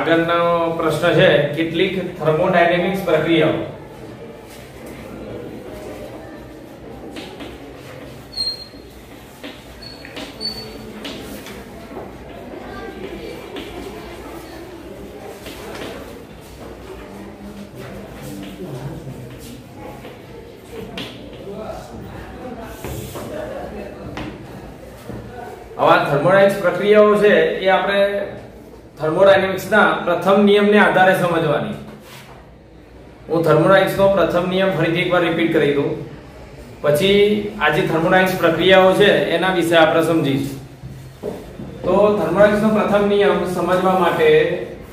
આગળનો પ્રશ્ન છે કેટલીક થર્મોડાયનેમિક્સ પ્રક્રિયાઓ આવા થર્મોડાયનેમિક્સ પ્રક્રિયાઓ છે એ આપણે થર્મોડાયનેમિક્સના પ્રથમ નિયમને આધારે સમજવાની. હું થર્મોડાયનેમિક્સનો પ્રથમ નિયમ ફરીથી એકવાર રિપીટ કરી દઉં, પછી આ જે થર્મોડાયનેમિક્સ પ્રક્રિયાઓ છે એના વિશે આપણે સમજીશું. તો થર્મોડાયનેમિક્સનો પ્રથમ નિયમ સમજવા માટે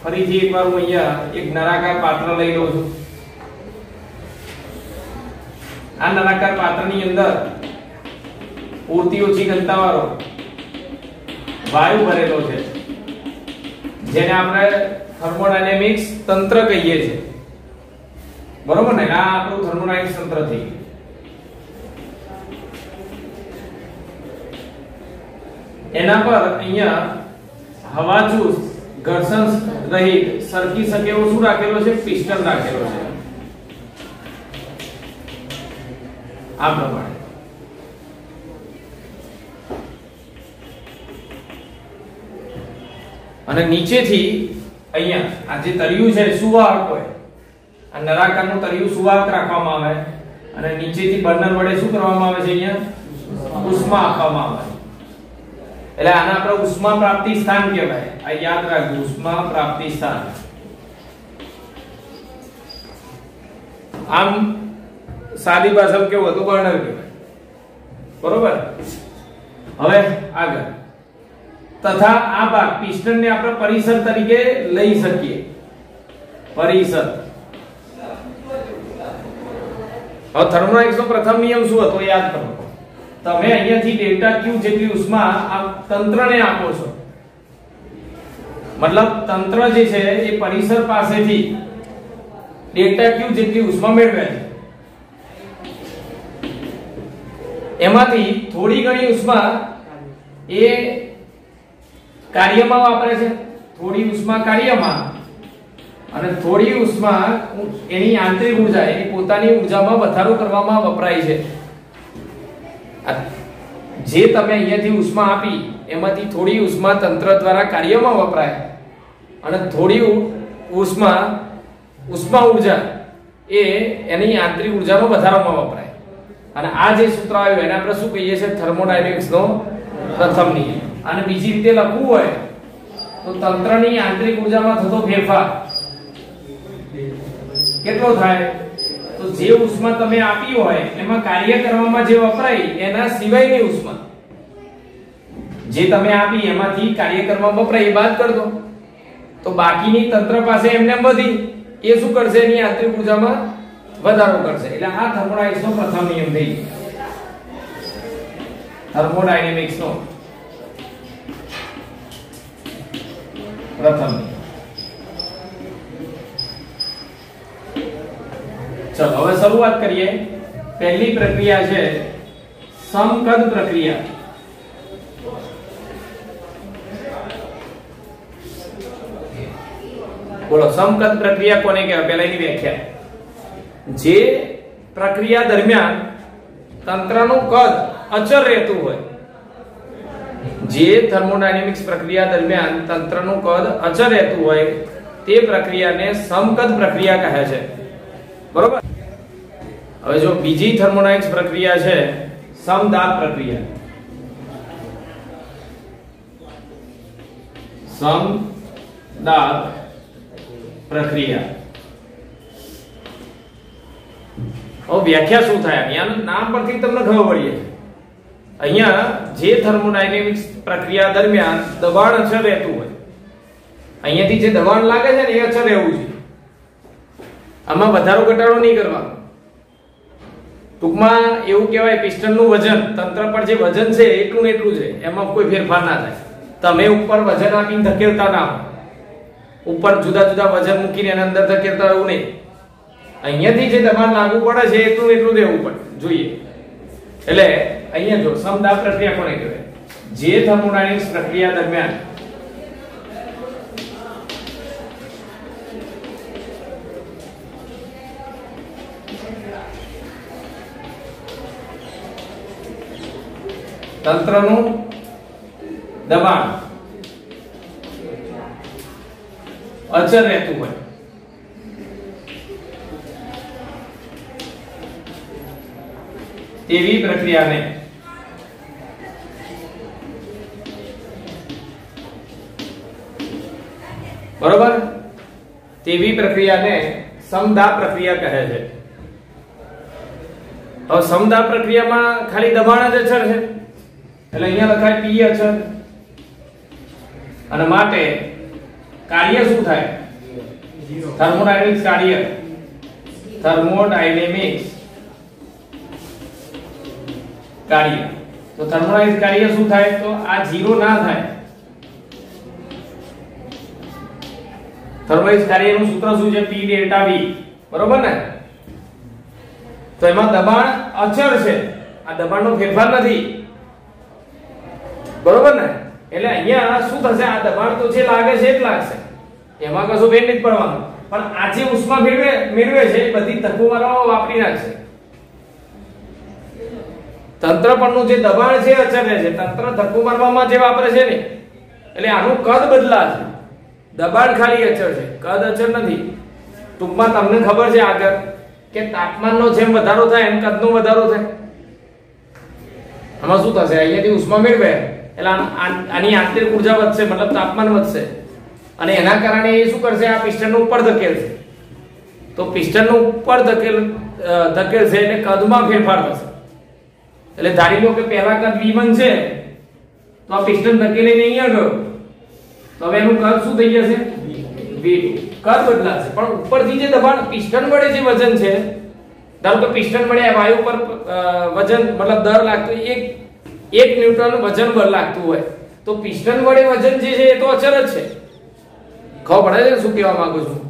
ફરીથી એકવાર હું અહીંયા એક નળાકાર પાત્ર લઈ લઉં છું. આ નળાકાર પાત્રની અંદર પૂરતી ઓછી ઘનતાવાળો વાયુ ભરેલો છે, જેને આપણે થર્મોડાયનેમિક્સ તંત્ર કહીએ છીએ. બરોબર ને? આ આપણું થર્મોડાયનેમિક્સ તંત્ર થઈ ગયું. એના પર અહીંયા હવાચુસ ઘર્ષણ રહિત સરકી શકે એવો શું રાખેલો છે? પિસ્ટન રાખેલો છે. આ પ્રમાણે અને નીચેથી અહીંયા આ જે તળિયું છે સુવાહક હોય, આ નળાકારનું તળિયું સુવાહક રાખવામાં આવે અને નીચેથી બર્નર વડે શું કરવામાં આવે છે? અહીંયા ઉષ્મા આપવામાં આવે. એટલે આને આપણે ઉષ્મા પ્રાપ્તિ સ્થાન કહેવાય. આ યાદ રાખજો, ઉષ્મા પ્રાપ્તિ સ્થાન. આમ સાદી ભાષામાં કેવું હતું? બર્નર કહેવાય. બરોબર? હવે આગળ તથા આ ભાગ પિસ્ટનને આપણે પરિસર તરીકે લઈ શકીએ. પરિસર. હવે થર્મોડાયનેમિક્સનો પ્રથમ નિયમ શું હતો યાદ કરો. તમે અહીંયાથી ડેલ્ટા ક્યુ જેટલી ઉષ્મા આ તંત્રને આપો છો. મતલબ તંત્ર જે છે એ પરિસર પાસેથી ડેલ્ટા ક્યુ જેટલી ઉષ્મા મેળવે છે. એમાંથી થોડી ઘણી ઉષ્મા એ કાર્યમાં વાપરે છે, થોડી ઉષ્મા કાર્યમાં અને થોડી ઉષ્મા એની આંતરિક ઊર્જા, એની પોતાની ઊર્જામાં વધારો કરવામાં વપરાય છે. જે તમે અહીંયાથી ઉષ્મા આપી એમાંથી થોડી ઉષ્મા તંત્ર દ્વારા કાર્યમાં વપરાય અને થોડી ઉષ્મા ઊર્જા એ એની આંતરિક ઊર્જામાં વધારવામાં વપરાય. અને આ જે સૂત્ર આવ્યું એને આપણે શું કહીએ છીએ? થર્મોડાયનેમિક્સનો પ્રથમ નિયમ. અને બીજી રીતે લખવું હોય તો તંત્રની આંતરિક ઊર્જામાં થતો ફેરફાર કેટલો થાય? તો જે ઉષ્મા તમે આપી હોય એમાં કાર્ય કરવામાં જે વપરાય એના સિવાયની ઉષ્મા જે તમે આપી એમાંથી કાર્ય કરવામાં વપરાય એ બાદ કરી દો, તો બાકીની તંત્ર પાસે એમને વધી એ શું કરશે? એની આંતરિક ઊર્જામાં વધારો કરશે. એટલે આ થર્મોડાયનેમિક્સનો પ્રથમ નિયમ થઈ ગયો. થર્મોડાયનેમિક્સનો પ્રથમ નિયમ. ચલો હવે શરૂઆત કરીએ. પહેલી પ્રક્રિયા છે સમકદ પ્રક્રિયા. બોલો, સમકદ પ્રક્રિયા કોને કહેવાય? પહેલા એની વ્યાખ્યા. જે પ્રક્રિયા દરમિયાન તંત્રનું કદ અચળ રહેતું હોય, જે થર્મોડાયનેમિક્સ પ્રક્રિયા દરમિયાન તંત્રનું કદ અચળ રહેતું હોય તે પ્રક્રિયાને સમકદ પ્રક્રિયા કહે છે. બરોબર? હવે જો બીજી થર્મોડાયનેમિક્સ પ્રક્રિયા છે સમદાબ પ્રક્રિયા. સમદાબ પ્રક્રિયા. હવે વ્યાખ્યા શું થાય? આનું નામ પરથી તમને ખબર પડી જાય. અહીંયા જે થર્મોડાયનેમિક્સ પ્રક્રિયા દરમિયાન દબાણ અચળ રહેતું હોય, અહીંયાથી જે દબાણ લાગે છે ને એ અચળ રહેવું છે. આમાં વધારો ઘટાડો નહીં કરવાનો. ટૂંકમાં એવું કહેવાય પિસ્ટનનું વજન, તંત્ર પર જે વજન છે એટલું ને એટલું છે, એમાં કોઈ ફેરફાર ના થાય. તમે ઉપર વજન આપીને ધકેલતા ના હો, ઉપર જુદા જુદા વજન મૂકીને એના અંદર ધકેલતા એવું નહીં. અહીંયાથી જે દબાણ લાગુ પડે છે એટલું ને એટલું રહેવું પડે જોઈએ. એટલે અહીંયા જો સમદાબ પ્રક્રિયા કોને કહેવાય? જે થર્મોડાયનેમિક્સ પ્રક્રિયા દરમિયાન તંત્રનું દબાણ અચર રહેતું હોય તેવી પ્રક્રિયાને બરોબર તેવી પ્રક્રિયાને સમદાબ પ્રક્રિયા કહે છે। હવે સમદાબ પ્રક્રિયામાં ખાલી દબાણ જ અચર છે એટલે અહીંયા લખાય P અચર અને માટે કાર્ય શું થાય થર્મોડાયનેમિક્સ કાર્ય તો થર્મોડાયનેમિક્સ કાર્ય શું થાય તો આ 0 ના થાય। થર્મોડાયનેમિક્સ કાર્યનું સૂત્ર શું છે P ડેલ્ટા V બરોબર ને તો એમાં દબાણ અચર છે આ દબાણનો ફેરફાર નથી બરોબર ને એટલે અહીંયા શું થશે આ દબાણ તો છે લાગે છે જ લાગશે એમાં કશું ફેર નથી પડવાનું પણ આ જે ઉષ્મા મેળવે છે એ બધી તત્વોમાં વાપરી નાખશે। તંત્ર પરનું જે દબાણ છે અચર રહે છે તંત્ર ધક્કો મારવામાં જે વાપરે છે ને એટલે આનું કદ બદલાશે દબાણ ખાલી અચર છે કદ અચર નથી। ટૂંકમાં તમને ખબર છે આગળ કે તાપમાનનો જેમ વધારો થાય એમ કદનો વધારો થાય। આમાં શું થશે અહીંયાથી ઉષ્મા મેળવે એટલે આની આંતરિક ઊર્જા વધશે મતલબ તાપમાન વધશે અને એના કારણે એ શું કરશે આ પિસ્ટનનો ઉપર ધકેલશે તો પિસ્ટનનો ઉપર ધકેલશે એટલે કદમાં ફેરફાર થશે। એટલે ધારી લો કે પહેલા કદ V1 છે તો આ પિસ્ટન ધકેલીને અહીંયા ગયો તો હવે એનું કદ શું થઈ જશે V2 કદ બદલાશે પણ ઉપરથી જે દબાણ પિસ્ટન વડે જે વજન છે ધારો કે પિસ્ટન વડે વાયુ પર વજન મતલબ દર લાગતો 1 ન્યૂટન વજન બળ લાગતું હોય તો પિસ્ટન વડે વજન જે છે એ તો અચર જ છે। ખબર પડે છે શું કહેવા માંગુ છું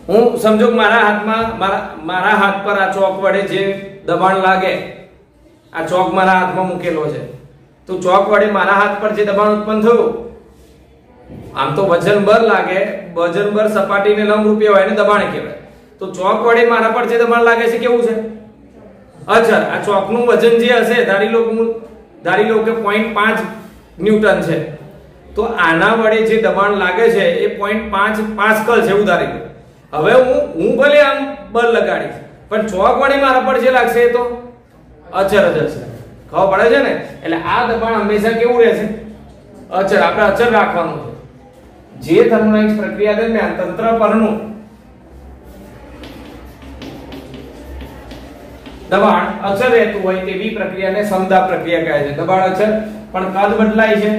હું સમજો કે મારા હાથ પર આ ચોક વડે જે દબાણ લાગે આ ચોક મારા હાથમાં મૂકેલો છે તો ચોક વડે મારા હાથ પર જે દબાણ ઉત્પન્ન થયું આમ તો વજન બળ લાગે વજન બળ સપાટીને લંબરૂપે હોય એને દબાણ કહેવાય તો ચોક વડે મારા પર જે દબાણ લાગે છે કેવું છે અચર। આ ચોકનું વજન જે હશે ધારી લો કે 0.5 ન્યૂટન છે તો આના વડે જે દબાણ લાગે છે એ 0.5 પાસ્કલ છે એવું ધારી લો। હવે હું ભલે આમ બળ લગાડીશ પણ ચોક વડે મારા પર જે લાગશે એ તો અચર જ હશે। ખબર પડે છે ને એટલે આ દબાણ હંમેશા કેવું રહેશે અચર આપણે અચર રાખવાનું છે। જે થર્મોડાયનેમિક્સ પ્રક્રિયા દરમિયાન તંત્ર પરનું દબાણ અચર રહેતું હોય તેવી પ્રક્રિયાને સમદાબ પ્રક્રિયા કહે છે। દબાણ અચર પણ કદ બદલાય છે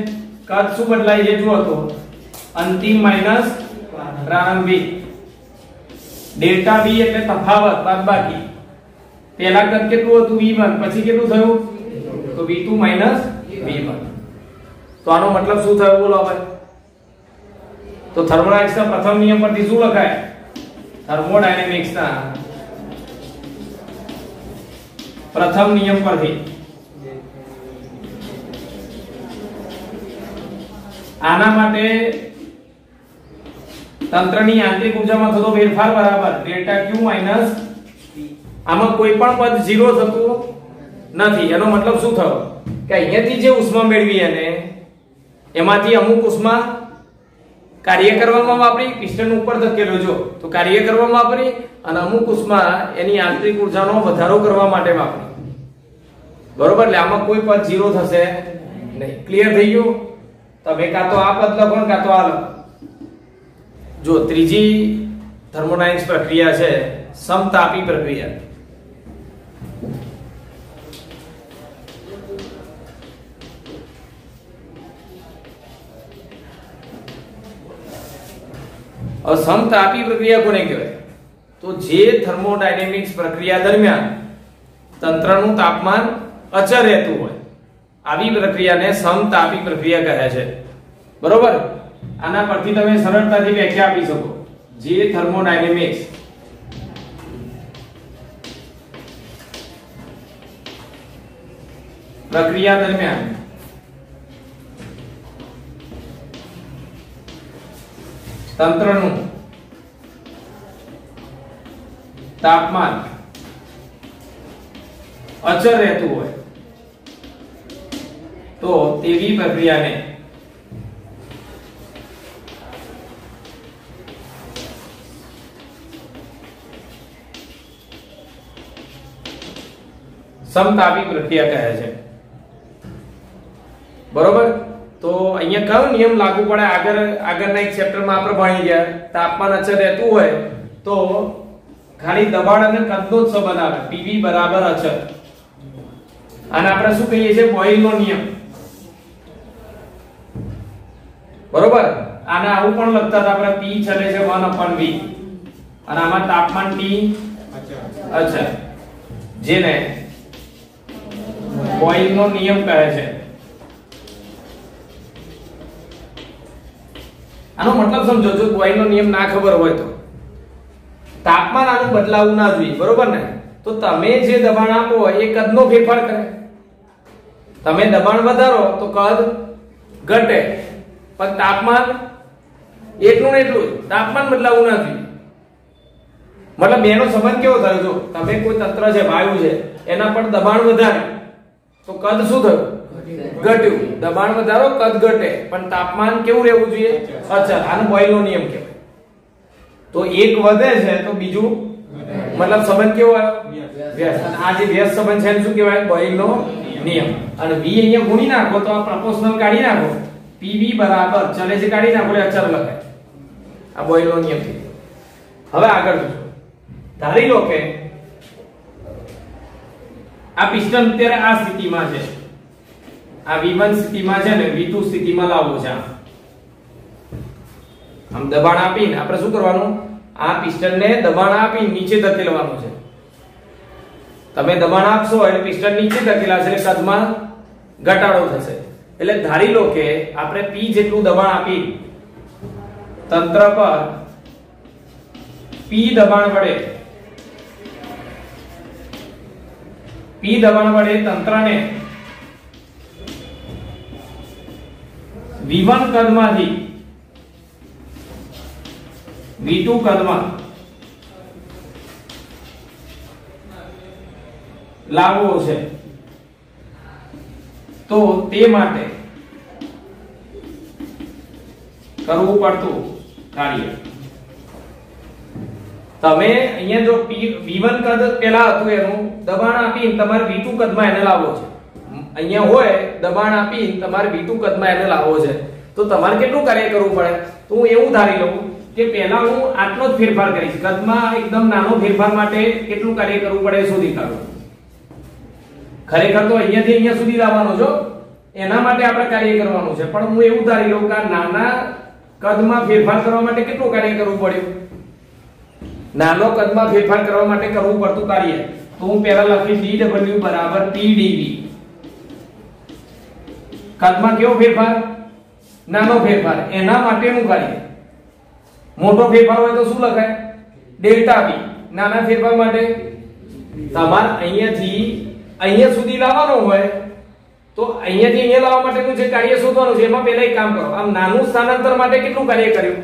કદ શું બદલાય છે જુઓ તો અંતિમ માઈનસ પ્રારંભિક ડેલ્ટા V એટલે તફાવત બાદબાકી પહેલા કદ કેટલું હતું V1 પછી કેટલું થયું તો V2 V1 તો આનો મતલબ શું થયો બોલો હવે તો થર્મોડાયનેમિક્સના પ્રથમ નિયમ પરથી શું લખાય થર્મોડાયનેમિક્સના પ્રથમ નિયમ પરથી આના માટે તંત્રની આંતરિક ઊર્જામાં થતો ફેરફાર બરાબર ડેલ્ટા Q માઈનસ આમાં કોઈ પણ પદ 0 થતું નથી એનો મતલબ શું થયો કે અહીંયાથી જે ઉષ્મા મેળવી અને એમાંથી અમુક ઉષ્મા કાર્ય કરવામાં વાપરી પિસ્ટન ઉપર ધકેલો જો તો કાર્ય કરવામાં વાપરી અને અમુક ઉષ્મા એની આંતરિક ઊર્જાનો વધારો કરવા માટે વાપરી બરોબર એટલે આમાં કોઈ પદ 0 થશે નહીં। ક્લિયર થઈ ગયું તમે કાં તો આ પદ લખો કાં તો આ લખો। જો ત્રીજી થર્મોડાયનેમિક્સ પ્રક્રિયા છે સમતાપી પ્રક્રિયા। और समतापी प्रक्रिया कोने कहेवाय तो जे थर्मोडायनेमिक्स प्रक्रिया दरमियान तंत्रનું તાપમાન અચર રહેતું હોય આવી પ્રક્રિયાને સમતાપી પ્રક્રિયા કહે છે બરોબર। આના પરથી તમે સરળતાથી વ્યાખ્યા આપી શકો જે થર્મોડાયનેમિક્સ પ્રક્રિયા દરમિયાન તંત્રનું તાપમાન અચર રહેતું હોય તો તેવી પ્રક્રિયાને સમતાપી પ્રક્રિયા કહે છે. બરોબર. તો અહીંયા કયો નિયમ લાગુ પડે? આગળના એક ચેપ્ટરમાં આપણે ભણી ગયા, તાપમાન અચળ રહેતું હોય તો ખાલી દબાણ અને કદનો જ સંબંધ આવે, PV બરાબર અચળ. અને આપણે શું કહીએ છીએ? બોયલનો નિયમ. બરોબર. આને આવું પણ લખતા હતા આપણે, P ચલે છે 1/V અને આમાં તાપમાન T અચળ, જેને બોયલનો નિયમ કહે છે. આનો મતલબ સમજો. જો બોયલનો નિયમ ના ખબર હોય તો તાપમાન આનું બદલાવું ના જોઈએ. બરોબર ને? તો તમે જે દબાણ આપો એ કદનો ફેરફાર કરે. તમે દબાણ વધારો તો કદ ઘટે, પણ તાપમાન એટલું ને એટલું, તાપમાન બદલાવું ના જોઈએ. મતલબ બેનો સંબંધ કેવો થયો? જો તમે કોઈ તંત્ર છે, વાયુ છે, એના પર દબાણ વધારે તો કદ શું થયું? ઘટ્યું. દબાણ વધારો કદ ઘટે, પણ તાપમાન કેવું રહેવું જોઈએ? અચળ. આનો બોયલનો નિયમ કહેવાય. તો એક વધે છે તો બીજું, મતલબ સંબંધ કેવો આવ્યો? વ્યસ્ત. અને આ જે વ્યસ્ત સંબંધ છે એને શું કહેવાય? બોયલનો નિયમ. અને v અહીંયા ગુણી નાખો તો આ પ્રપોર્શનલ કાઢી નાખો, PV બરાબર ચલે છે કાઢી નાખો એટલે અચળ લખાય. આ બોયલનો નિયમ છે. હવે આગળ જોજો. ધારી લો કે આ પિસ્ટન અત્યારે આ સ્થિતિમાં છે, આ V1 સ્થિતિમાં છે ને V2 સ્થિતિમાં લાવવું છે. આમ દબાણ આપીને આપણે શું કરવાનું? આ પિસ્ટનને દબાણ આપી નીચે ધકેલવાનું છે. તમે દબાણ આપશો એટલે પિસ્ટન નીચે ધકેલાશે એટલે કદમાં ઘટાડો થશે. એટલે ધારી લો કે આપણે P જેટલું દબાણ આપી તંત્ર પર P દબાણ વડે તંત્રને V1 કદમાંથી V2 કદમાં લાવવો છે. તો તે માટે કરવું પડતું કાર્ય, તમે અહીંયા જો V1 કદ પેલા હતું એનું દબાણ આપીને તમારે V2 કદમાં એને લાવવો છે. અહીંયા હોય દબાણ આપીને તમારે V2 કદમાં એને લાવવો છે, તો તમારે કેટલું કાર્ય કરવું પડે? તો હું એવું ધારી લઉં કે પહેલા હું આટલો જ ફેરફાર કરીશ. કદમાં એકદમ નાનો ફેરફાર માટે કેટલું કાર્ય કરવું પડે શોધી કાઢો. ખરેખર તો અહીંયાથી અહીંયા સુધી લાવવાનો છો, એના માટે આપણે કાર્ય કરવાનું છે. પણ હું એવું ધારી લઉં કે આ નાના કદમાં ફેરફાર કરવા માટે કેટલું કાર્ય કરવું પડ્યું? નાનો કદમાં ફેરફાર કરવા માટે કરવું પડતું કાર્ય. તો હું પહેલા લખીશ dw બરાબર Tdv. કદમાં કેવો ફેરફાર? નાનો ફેરફાર, એના માટેનું કાર્ય. મોટો ફેરફાર હોય તો શું લખાય? Delta v. નાના ફેરફાર માટે તમારે અહીંયાથી અહીંયા સુધી લાવવાનો હોય તો અહીંયાથી અહીંયા લાવવા માટેનું જે કાર્ય શોધવાનું છે એમાં પહેલા એક કામ કરો. આમ નાનું સ્થાનાંતર માટે કેટલું કાર્ય કર્યું?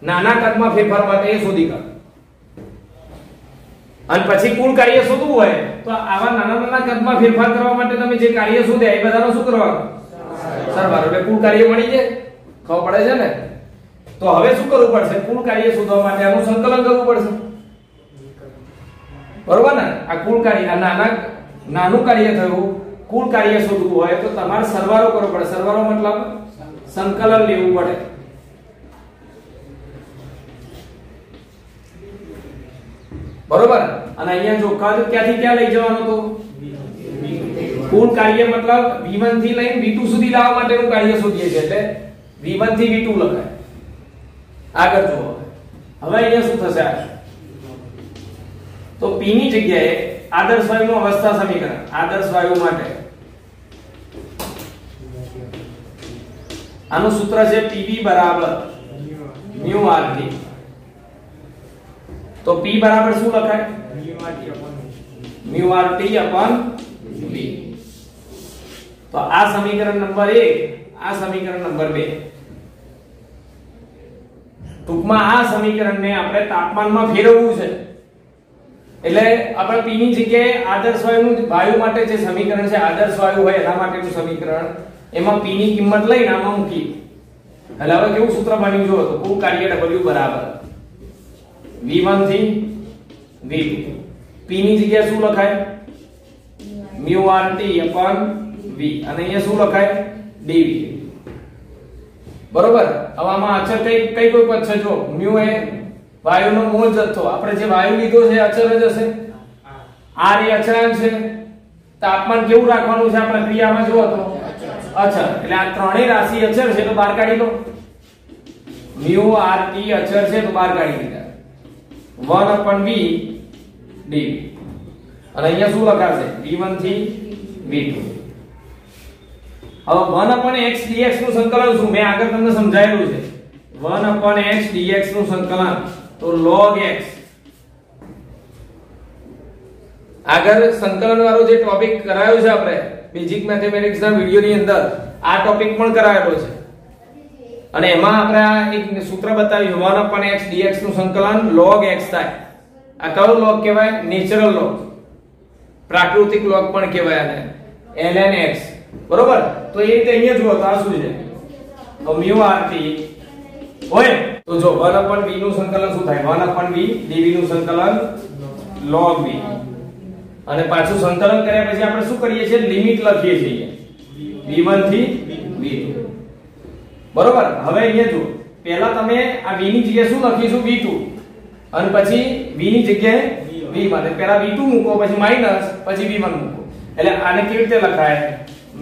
નાના કદમાં ફેરફાર માટે એ શોધી કાઢો. અને પછી કુલ કાર્ય શોધવું હોય તો આવા નાના કદમાં ફેરફાર કરવા માટે તમે જે કાર્ય શોધ્યા એ બધાનો શું કરવાનું? સરવાળો. એટલે કુલ કાર્ય મળી જાય. ખબર પડે છે ને? તો હવે શું કરવું પડશે? કુલ કાર્ય શોધવા માટે આનું સંકલન કરવું પડશે. બરોબર ને? આ કુલ કાર્ય, આ નાનું કાર્ય થયું, કુલ કાર્ય શોધવું હોય તો તમારે સરવાળો કરવો પડે. સરવાળો મતલબ સંકલન લેવું પડે. બરોબર. અને અહીંયા જો કદ ક્યાંથી ક્યાં લઈ જવાનું? તો કુલ કાર્ય મતલબ V1 થી લઈને V2 સુધી લાવવા માટેનું કાર્ય શોધીએ છીએ, એટલે V1 થી V2 લખાય. આગળ જુઓ. હવે અહીંયા શું થશે? તો P ની જગ્યાએ આદર્શ વાયુનું અવસ્થા સમીકરણ. આદર્શ વાયુ માટે આનું સૂત્ર છે PV બરાબર μRT. તો P બરાબર શું લખાય? μRT/V. તો આ સમીકરણ નંબર 1, આ સમીકરણ નંબર 2. ટૂંકમાં આ સમીકરણને આપણે તાપમાનમાં ફેરવવું છે. એટલે આપણે P ની જગ્યાએ આદર્શ વાયુ માટે જે સમીકરણ છે, આદર્શ વાયુ હોય એના માટેનું સમીકરણ એમાં p ની કિંમત લઈને આમાં મૂકી એટલે હવે કેવું સૂત્ર બન્યું જો તો કુલ કાર્ય w બરાબર v1 થી v2 p ની જગ્યાએ શું લખાય mu rt upon v અને અહીંયા શું લખાય dv બરોબર હવે આમાં અચળ કઈ કોઈ પદ છે જો mu એ વાયુનો મોલ જથ્થો આપણે જે વાયુ લીધો છે અચળ જ હશે r એ અચળાંક છે તાપમાન કેવું રાખવાનું છે આ પ્રક્રિયામાં જો તો અચળ એટલે આ ત્રણેય રાશિ અચળ છે તો બહાર કાઢી લો mu rt અચળ છે તો બહાર કાઢી દીધા 1 upon v dv અને અહીંયા શું લખાશે v1 થી v2 હવે 1 upon x dx નું સંકલન શું મેં આગળ તમને સમજાયેલું છે 1 upon x dx નું સંકલન તો log x આગળ સંકલન વાળો જે ટોપિક કરાયો છે આપણે બેઝિક મેથેમેટિક્સ ના વિડિયો ની અંદર આ ટોપિક પણ કરાયેલો છે અને એમાં આપણે આ એક સૂત્ર બતાવ્યું 1 upon x dx નું સંકલન log x થાય આ કયો log કહેવાય નેચરલ log પ્રાકૃતિક log પણ કહેવાય આને ln x બરોબર તો એ રીતે અહીંયા જુઓ તો આ શું છે તો mu rt હોય તો જો 1 upon v નું સંકલન શું થાય 1 upon v dv નું સંકલન log v અને પાછું સંકલન કર્યા પછી આપણે શું કરીએ છીએ લિમિટ લખીએ છીએ v1 થી v2 બરોબર હવે અહીંયા જુઓ પહેલા તમે આ v ની જગ્યાએ શું લખીશું v2 અને પછી v ની જગ્યાએ v1 એટલે પહેલા v2 મૂકો પછી માઈનસ પછી v1 મૂકો એટલે આને કેવી રીતે લખાય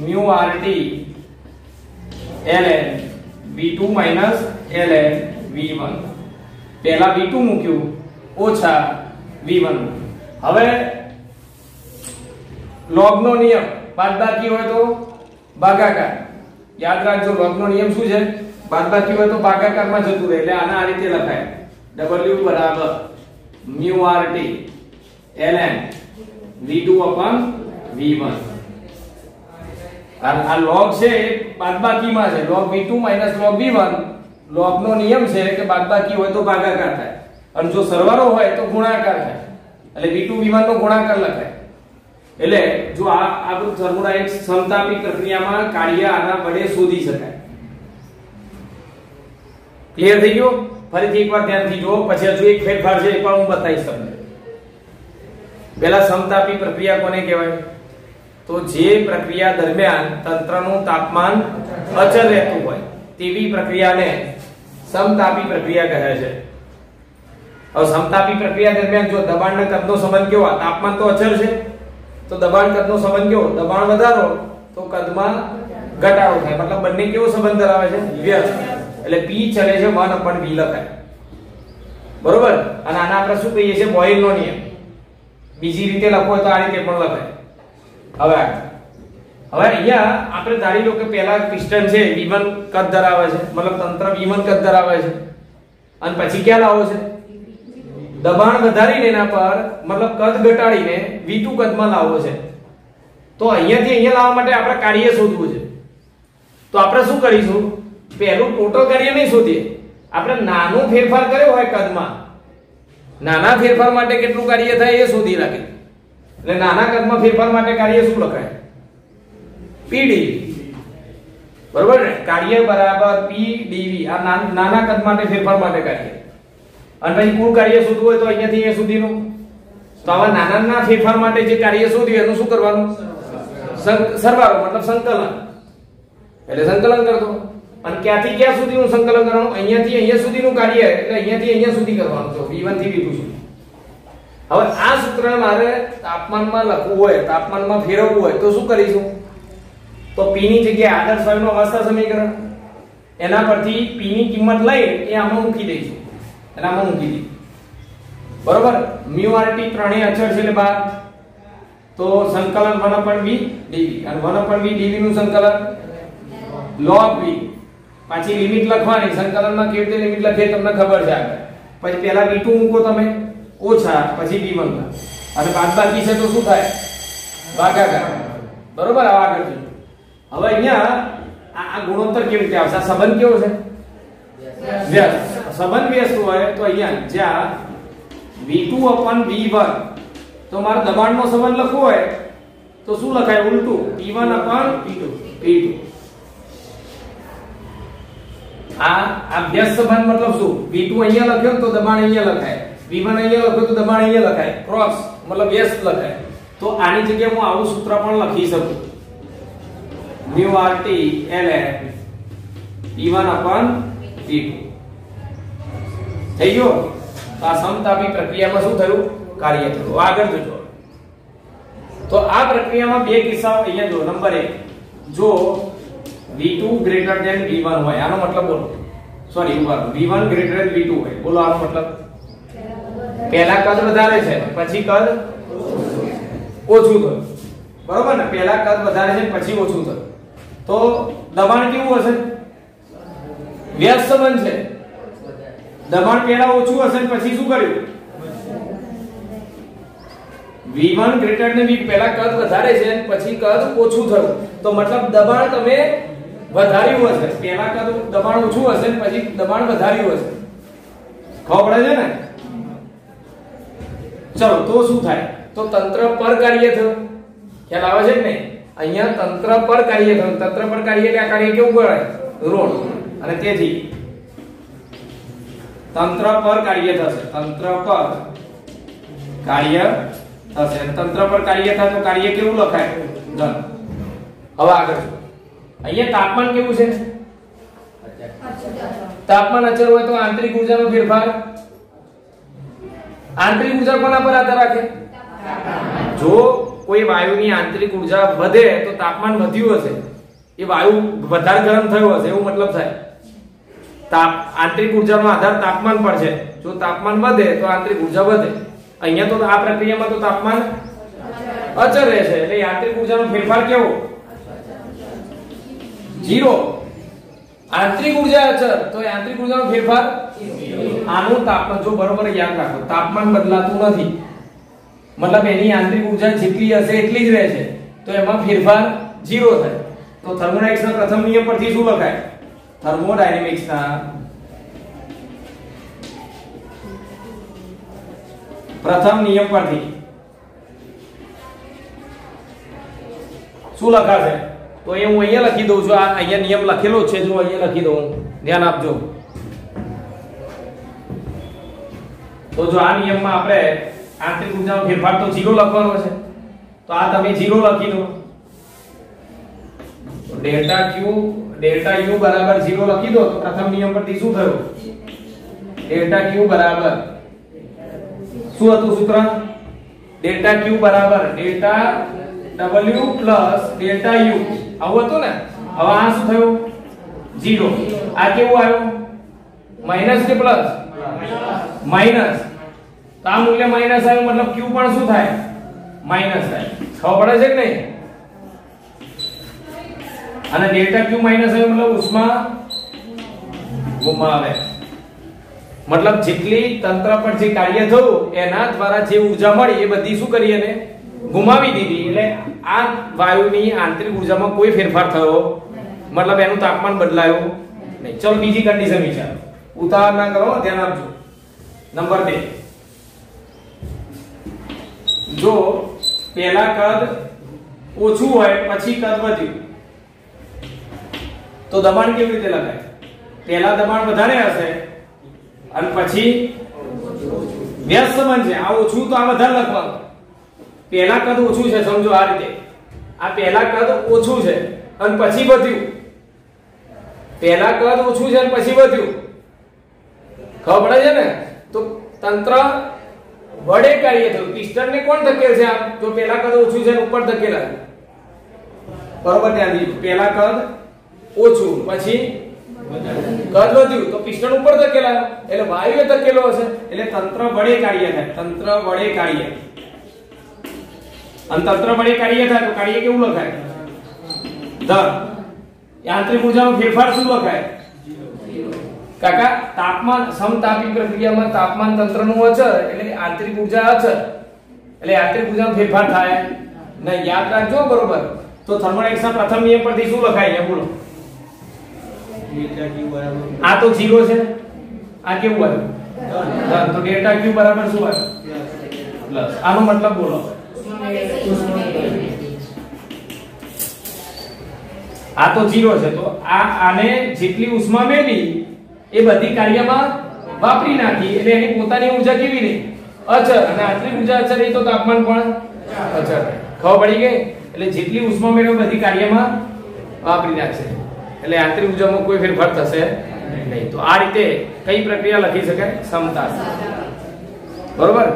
mu rt ln v2 ln v1 પહેલા v2 મૂક્યું ઓછા v1 હવે log નો નિયમ બાદબાકી હોય તો ભાગાકાર યાદ રાખજો log નો નિયમ શું છે બાદબાકી હોય તો ભાગાકારમાં જતું રહે એટલે આના આ રીતે લખાય w બરાબર mu rt ln v2 v1 આ log છે બાદબાકીમાં છે log v2 log v1 log નો નિયમ છે કે બાદબાકી હોય તો ભાગાકાર થાય અને જો સરવાળો હોય તો ગુણાકાર થાય એટલે v2 v1 નો ગુણાકાર લખાય એટલે જો આ બધું થર્મોડાયનેમિક સમતાપી પ્રક્રિયામાં કાર્ય આના વડે શોધી શકાય ક્લિયર થઈ ગયો ફરીથી એકવાર ધ્યાનથી જો પછી હજુ એક ફેરફાર છે એ પણ હું બતાવીશ તમને પહેલા સમતાપી પ્રક્રિયા કોને કહેવાય તો જે પ્રક્રિયા દરમિયાન તંત્રનું તાપમાન અચળ રહેતું હોય તેવી પ્રક્રિયાને સમતાપી પ્રક્રિયા કહે છે હવે સમતાપી પ્રક્રિયા દરમિયાન જો દબાણના કદનો સંબંધ કેવો તાપમાન તો અચળ છે તો દબાણ કદનો સંબંધ કેવો દબાણ વધારો તો કદમાં ઘટાડો થાય મતલબ બંને કેવો સંબંધ ધરાવે છે વ્યસ્ત એટલે p ચલે છે 1 upon v લખાય બરોબર અને આને આપણે શું કહીએ છીએ બોયલ નો નિયમ બીજી રીતે લખો તો આ રીતે પણ લખાય હવે અહીંયા આપણે ધારી લો કે પહેલા પિસ્ટન છે v1 કદ ધરાવે છે મતલબ તંત્ર v1 કદ ધરાવે છે અને પછી ક્યાં લાવો છે દબાણ વધારીને એના પર મતલબ કદ ઘટાડીને v2 કદમાં લાવવો છે તો અહીંયાથી અહીંયા લાવવા માટે આપણે કાર્ય શોધવું છે તો આપણે શું કરીશું પહેલું ટોટલ કાર્ય નહીં શોધીએ આપણે નાનો ફેરફાર કર્યો હોય કદમાં નાના ફેરફાર માટે કેટલું કાર્ય થાય એ શોધી રાખીએ એટલે નાના કદમાં ફેરફાર માટે કાર્ય શું લખાય pdv બરોબર ને કાર્ય બરાબર pdv આ નાના કદ માટે ફેરફાર માટે કાર્ય અને પછી કુલ કાર્ય શોધવું હોય તો અહીંયાથી અહીંયા સુધીનું તો આવા નાના ફેરફાર માટે જે કાર્ય શોધ્યું એનું શું કરવાનું સરવાળો મતલબ સંકલન એટલે સંકલન કરતો અને ક્યાંથી ક્યાં સુધીનું સંકલન કરવાનું અહીંયાથી અહીંયા સુધીનું કાર્ય એટલે અહીંયાથી અહીંયા સુધી કરવાનું છે v1 થી v2 સુધી હવે આ સૂત્ર મારે તાપમાનમાં લખવું હોય તાપમાનમાં ફેરવવું હોય તો શું કરીશું તો p ની જગ્યાએ આદર્શ વાયુનું અવસ્થા સમીકરણ એના પરથી p ની કિંમત લઈ એ આમાં મૂકી દઈશું એટલે આમાં મૂકી દઈએ બરોબર mu rt ત્રણેય અચળ છે એટલે બાદ તો સંકલન 1 upon v dv અને 1 upon v dv નું સંકલન log v પાછી લિમિટ લખવાની સંકલનમાં કેવી રીતે લિમિટ લખીએ તમને ખબર છે આગળ પછી પહેલા v2 મૂકો તમે ઓછા પછી v1 અને બાદબાકી છે તો શું થાય ભાગાકાર બરોબર આવા આગળ જઈએ હવે અહીંયા આ ગુણોત્તર કેવી રીતે આવશે આ સંબંધ કેવો છે વ્યસ્ત સંબંધ વ્યસ્ત હોય તો અહીંયા જ્યાં v2 upon v1 તો મારે દબાણનો સંબંધ લખવો હોય તો શું લખાય ઉલટું p1 upon p2 આ વ્યસ્ત સંબંધ મતલબ શું? V2 અહીંયા લખ્યો તો દબાણ અહીંયા લખાય, V1 અહીંયા લખ્યો તો દબાણ અહીંયા લખાય, ક્રોસ મતલબ વ્યસ્ત લખાય. તો આની જગ્યાએ હું આવું સૂત્ર પણ લખી શકું, μ RT ln P1/P2 થઈ ગયો. તો આ સમતાપી પ્રક્રિયામાં શું થયું? કાર્ય થયું. આગળ જોજો. તો આ પ્રક્રિયામાં બે કિસ્સાઓ અહીંયા જો. નંબર 1, જો V2 ગ્રેટર ધેન V1 હોય, આનો મતલબ બોલો. Sorry, V1 greater than V2 હોય, બોલો આનો મતલબ. પહેલા કદ વધારે છે પછી કદ ઓછું થયું, બરોબર ને? પહેલા કદ વધારે છે પછી ઓછું થયું, તો દબાણ કેવું હશે? વ્યસ્ત સંબંધ છે. દબાણ પહેલા ઓછું હશે પછી શું કર્યું? V1 ગ્રેટર ધેન V2, પહેલા કદ વધારે છે પછી કદ ઓછું થયું, તો મતલબ દબાણ તમે વધાર્યું હશે. પહેલા કદ દબાણ ઓછું હશે પછી દબાણ વધાર્યું હશે. ખબર પડે છે ને? ચલો, તો શું થાય? તો તંત્ર પર કાર્ય થયું. ખ્યાલ આવે છે કે નહીં? અહીંયા તંત્ર પર કાર્ય થયું. તંત્ર પર કાર્ય એટલે આ કાર્ય કેવું ગણાય? ઋણ. અને તેથી તંત્ર પર કાર્ય થશે. તંત્ર પર કાર્ય થશે. તંત્ર પર કાર્ય થાય તો કાર્ય કેવું લખાય? ધન. હવે આગળ અહીંયા તાપમાન કેવું છે? તાપમાન અચળ હોય તો આંતરિક ઊર્જાનો ફેરફાર. આંતરિક ઊર્જા કોના પર આધાર રાખે? જો કોઈ વાયુની આંતરિક ઊર્જા વધે તો તાપમાન વધ્યું હશે, એ વાયુ વધારે ગરમ થયો હશે એવું મતલબ થાય. આંતરિક ઊર્જાનો આધાર તાપમાન પર છે. જો તાપમાન વધે તો આંતરિક ઊર્જા વધે. અહીંયા તો આ પ્રક્રિયામાં તો તાપમાન અચળ રહે છે, એટલે આંતરિક ઊર્જાનો ફેરફાર કેવો? 0. આંતરિક ઊર્જા અચળ તો આંતરિક ઊર્જાનો ફેરફાર આનું તાપમાન, જો બરોબર યાદ રાખો, તાપમાન બદલાતું નથી, મતલબ એની આંતરિક ઊર્જા જેટલી હશે એટલી જ રહે છે, તો એમાં ફેરફાર 0 થાય. તો થર્મોડાયનેમિક્સના પ્રથમ નિયમ પરથી શું લખાય? થર્મોડાયનેમિક્સના પ્રથમ નિયમ પરથી શું લખાશે? તો એ હું અહીંયા લખી દઉં છું. આ અહીંયા નિયમ લખેલો છે, જો અહીંયા લખી દઉં, ધ્યાન આપજો. તો જો આ નિયમમાં આપણે આંતરિક ઊર્જાનો ફેરફાર તો 0 લખવાનો છે, તો આ તમે 0 લખી દો. તો ડેલ્ટા U બરાબર 0 લખી દો. તો પ્રથમ નિયમ પરથી શું થયું? ડેલ્ટા Q બરાબર શું હતું સૂત્ર? ડેલ્ટા Q બરાબર delta W plus delta U, આવું હતું ને? હવે આ શું થયું? 0. આ કેવું આવ્યું? માઈનસ કે પ્લસ? માઈનસ. તો આ મૂલ્ય માઈનસ આવ્યું, મતલબ Q પણ શું થાય? માઈનસ થાય. ખબર પડે છે કે નહીં? અને ડેલ્ટા Q માઈનસ આવ્યું મતલબ ઉષ્મા ગુમાવે. મતલબ જેટલી તંત્ર પર જે કાર્ય થયું એના દ્વારા જે ઊર્જા મળી એ બધી શું કરી એને ગુમાવી દીધી. એટલે આ વાયુની આંતરિક ઊર્જામાં કોઈ ફેરફાર થયો, મતલબ એનું તાપમાન બદલાયું નહીં. ચલો બીજી કન્ડિશન વિચારો. ઉતાવળ ના કરો, ધ્યાન આપજો. નંબર 2, જો પહેલા કદ ઓછું હોય પછી કદ વધ્યું તો દબાણ કેવી રીતે લખાય? પહેલા દબાણ વધારે હશે અને પછી વ્યસ્ત સંબંધ છે. આ ઓછું તો આ વધારે લખવાનું. પહેલા કદ ઓછું છે, સમજો આ રીતે. આ પહેલા કદ ઓછું છે અને પછી વધ્યું. પહેલા કદ ઓછું છે અને પછી વધ્યું. ખબર પડે છે ને? તો તંત્ર વડે કાર્ય થયું. પિસ્ટન ને કોણ ધકેલ છે? આમ જો પહેલા કદ ઓછું છે અને ઉપર ધકેલાય, બરોબર? ધ્યાન દીધું. પહેલા કદ ઓછું પછી કદ વધ્યું તો પિસ્ટન ઉપર ધકેલાયો, એટલે વાયુએ ધકેલો હશે, એટલે તંત્ર વડે કાર્ય થાય. તંત્ર વડે કાર્ય. અને તંત્ર વડે કાર્ય થાય તો કાર્ય કેવું લખાય? ધન. યાંત્રિક ઊર્જાનો ફેરફાર શું લખાય? કાકા તાપમાન સમતાપી પ્રક્રિયામાં તાપમાન તંત્રનું અચળ એટલે આંતરિક ઊર્જા અચળ, એટલે આંતરિક ઊર્જાનો ફેરફાર થાય ને. યાદ રાખજો બરોબર. તો થર્મોડાયનેમિક્સના પ્રથમ નિયમ પરથી શું લખાય છે? બોલો. આ તો 0 છે, આ કેવું આવ્યું? તો ડેલ્ટા Q બરાબર શું આવ્યું? પ્લસ. આનો મતલબ બોલો. આ તો 0 છે, તો આને જેટલી ઉષ્મા મેળવી એ બધી કાર્યમાં વાપરી નાખી, એટલે એની પોતાની ઊર્જા કેવી રહી? અચળ. અને આટલી ઊર્જા અચળ રહી તો તાપમાન પણ અચળ રહે. ખબર પડી ગઈ? એટલે જેટલી ઉષ્મા મેળવે બધી કાર્યમાં વાપરી નાખશે, એટલે આંતરિક ઊર્જામાં કોઈ ફેરફાર થશે નહીં. તો આ રીતે કઈ પ્રક્રિયા લખી શકાય? સમતા. બરોબર.